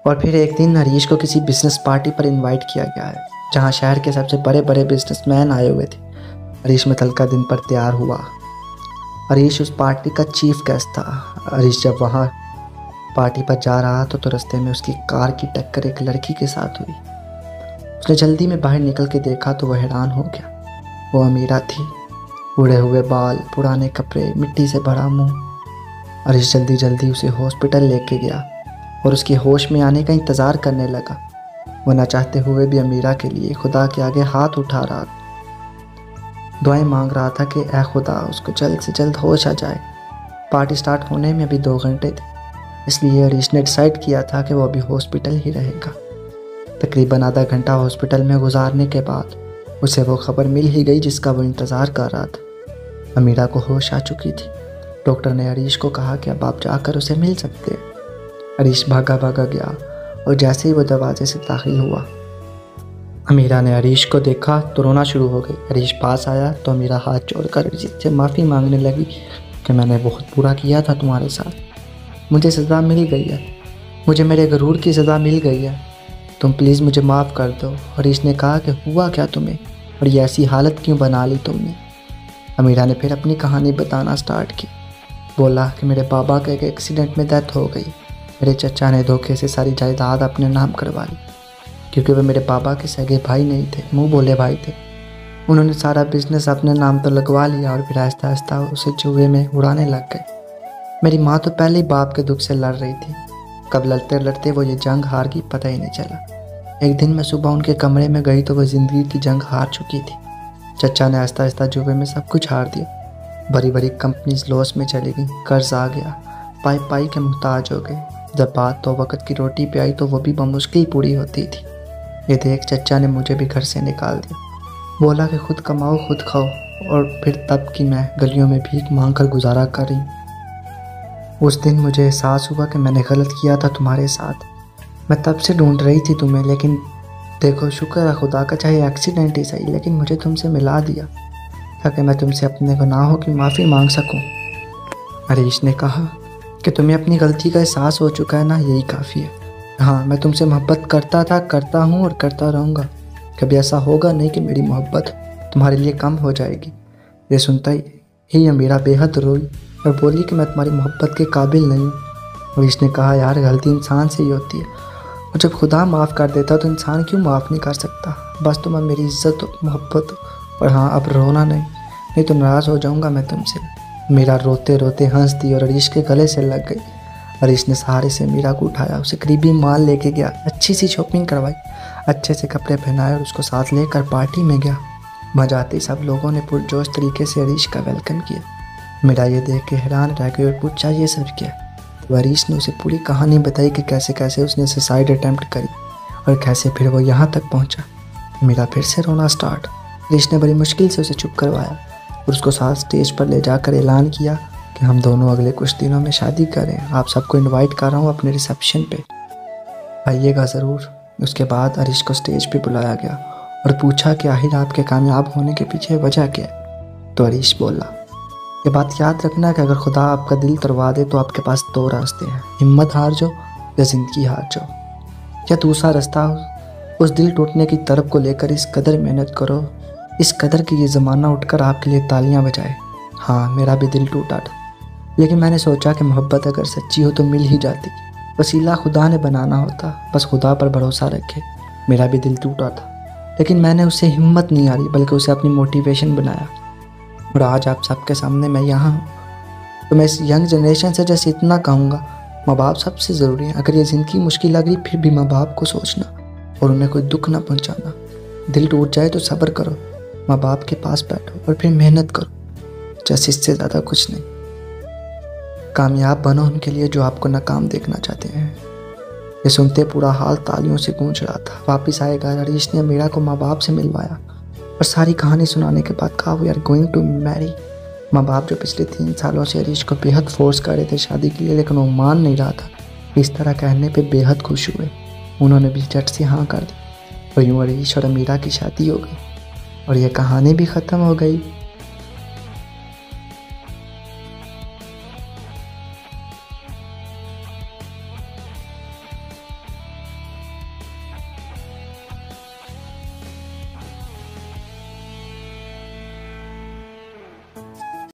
और फिर एक दिन हरीश को किसी बिजनेस पार्टी पर इनवाइट किया गया है, जहां शहर के सबसे बड़े बड़े बिजनेसमैन आए हुए थे। हरीश मित्तल का दिन पर तैयार हुआ। हरीश उस पार्टी का चीफ गेस्ट था। हरीश जब वहां पार्टी पर जा रहा था तो रास्ते में उसकी कार की टक्कर एक लड़की के साथ हुई। उसने जल्दी में बाहर निकल के देखा तो वह हैरान हो गया। वो अमीरा थी, उड़े हुए बाल, पुराने कपड़े, मिट्टी से भरा मुंह। हरीश जल्दी जल्दी उसे हॉस्पिटल लेके गया और उसके होश में आने का इंतज़ार करने लगा। वो न चाहते हुए भी अमीरा के लिए खुदा के आगे हाथ उठा रहा, दुआएं मांग रहा था कि ऐ खुदा उसको जल्द से जल्द होश आ जाए। पार्टी स्टार्ट होने में अभी 2 घंटे थे, इसलिए हरीश ने डिसाइड किया था कि वो अभी हॉस्पिटल ही रहेगा। तकरीबन आधा घंटा हॉस्पिटल में गुजारने के बाद उसे वो खबर मिल ही गई जिसका वो इंतज़ार कर रहा था। अमीरा को होश आ चुकी थी। डॉक्टर ने हरीश को कहा कि अब आप जाकर उसे मिल सकते हैं। हरीश भागा भागा गया और जैसे ही वो दरवाजे से दाखिल हुआ, अमीरा ने हरीश को देखा तो रोना शुरू हो गई। हरीश पास आया तो अमीरा हाथ जोड़कर हरीश से माफ़ी मांगने लगी कि मैंने बहुत बुरा किया था तुम्हारे साथ, मुझे सज़ा मिल गई है, मुझे मेरे गरूर की सज़ा मिल गई है, तुम प्लीज़ मुझे माफ़ कर दो। हरीश ने कहा कि हुआ क्या तुम्हें और ये ऐसी हालत क्यों बना ली तुमने। अमीरा ने फिर अपनी कहानी बताना स्टार्ट की। बोला कि मेरे बाबा का एक एक्सीडेंट में डेथ हो गई। मेरे चचा ने धोखे से सारी जायदाद अपने नाम करवा ली, क्योंकि वे मेरे पापा के सगे भाई नहीं थे, मुंह बोले भाई थे। उन्होंने सारा बिजनेस अपने नाम तो लगवा लिया और फिर आहिस्ता आहिस्ता उसे जुए में उड़ाने लग गए। मेरी माँ तो पहले ही बाप के दुख से लड़ रही थी। कब लड़ते लड़ते वो ये जंग हार गई पता ही नहीं चला। एक दिन मैं सुबह उनके कमरे में गई तो वह ज़िंदगी की जंग हार चुकी थी। चचा ने आहिस्ता आहिस्ता जुए में सब कुछ हार दिया। बड़ी बड़ी कंपनीज लॉस में चली गई, कर्ज आ गया, पाई पाई के मुहताज हो गए। जब बात तो वक्त की रोटी पे आई तो वो भी बमुश्किल पूरी होती थी। ये देख चचा ने मुझे भी घर से निकाल दिया। बोला कि खुद कमाओ खुद खाओ, और फिर तब कि मैं गलियों में भीख मांग कर गुजारा कर रही। उस दिन मुझे एहसास हुआ कि मैंने गलत किया था तुम्हारे साथ। मैं तब से ढूंढ रही थी तुम्हें, लेकिन देखो शुक्र है खुदा का, चाहे एक्सीडेंट ही सही, लेकिन मुझे तुमसे मिला दिया ताकि मैं तुमसे अपने गुनाहों की माफ़ी मांग सकूं। हरीश ने कहा कि तुम्हें अपनी गलती का एहसास हो चुका है ना, यही काफ़ी है। हाँ, मैं तुमसे मोहब्बत करता था, करता हूँ और करता रहूँगा। कभी ऐसा होगा नहीं कि मेरी मोहब्बत तुम्हारे लिए कम हो जाएगी। ये सुनता ही अमीरा बेहद रोई और बोली कि मैं तुम्हारी मोहब्बत के काबिल नहीं हूँ। हरीश ने कहा यार, गलती इंसान से ही होती है, और जब खुदा माफ़ कर देता तो इंसान क्यों माफ़ नहीं कर सकता। बस तुम अब मेरी इज्जत हो, मोहब्बत हो, और हाँ अब रोना नहीं तो नाराज़ हो जाऊँगा मैं तुमसे। मीरा रोते रोते हंस दी और हरीश के गले से लग गई। हरीश ने सहारे से मीरा को उठाया, उसे करीबी माल लेके गया, अच्छी सी शॉपिंग करवाई, अच्छे से कपड़े पहनाए और उसको साथ लेकर पार्टी में गया। वहाँ जाते ही सब लोगों ने पुरजोश तरीके से हरीश का वेलकम किया। मीरा ये देख के हैरान रह गई और पूछा ये सब क्या। तो हरीश ने उसे पूरी कहानी बताई कि कैसे कैसे उसने सुसाइड अटेम्प्ट करी और कैसे फिर वो यहाँ तक पहुँचा। मीरा फिर से रोना स्टार्ट। हरीश ने बड़ी मुश्किल से उसे चुप करवाया और उसको साथ स्टेज पर ले जाकर ऐलान किया कि हम दोनों अगले कुछ दिनों में शादी करें। आप सबको इनवाइट कर रहा हूँ अपने रिसेप्शन पे, आइएगा ज़रूर। उसके बाद हरीश को स्टेज पे बुलाया गया और पूछा कि आखिर आपके कामयाब होने के पीछे वजह क्या है। तो हरीश बोला, ये बात याद रखना कि अगर खुदा आपका दिल तोड़वा दे तो आपके पास 2 रास्ते हैं, हिम्मत हार जाओ या ज़िंदगी हार जाओ। या दूसरा रास्ता उस दिल टूटने की तरफ को लेकर इस कदर मेहनत करो, इस कदर कि ये ज़माना उठकर आपके लिए तालियां बजाए। हाँ, मेरा भी दिल टूटा था, लेकिन मैंने सोचा कि मोहब्बत अगर सच्ची हो तो मिल ही जाती, वसीला खुदा ने बनाना होता, बस खुदा पर भरोसा रखे। मेरा भी दिल टूटा था, लेकिन मैंने उससे हिम्मत नहीं हारी बल्कि उसे अपनी मोटिवेशन बनाया। और आज आप सबके सामने मैं यहाँ हूँ। तो मैं इस यंग जनरेशन से जैसे इतना कहूँगा, माँ बाप सबसे ज़रूरी है। अगर ये ज़िंदगी मुश्किल लग रही फिर भी माँ बाप को सोचना और उन्हें कोई दुख ना पहुँचाना। दिल टूट जाए तो सब्र करो, माँ बाप के पास बैठो और फिर मेहनत करो, जैसे इससे ज़्यादा कुछ नहीं। कामयाब बनो उनके लिए जो आपको नाकाम देखना चाहते हैं। ये सुनते पूरा हाल तालियों से गूंज रहा था। वापस आए घर हरीश ने मीरा को माँ बाप से मिलवाया और सारी कहानी सुनाने के बाद कहा we are going to marry. माँ बाप जो पिछले 3 सालों से हरीश को बेहद फोर्स कर रहे थे शादी के लिए, लेकिन वो मान नहीं रहा था, इस तरह कहने पे बेहद खुश हुए। उन्होंने भी झट से हाँ कर दी और यूँ हरीश और मीरा की शादी हो गई और यह कहानी भी ख़त्म हो गई।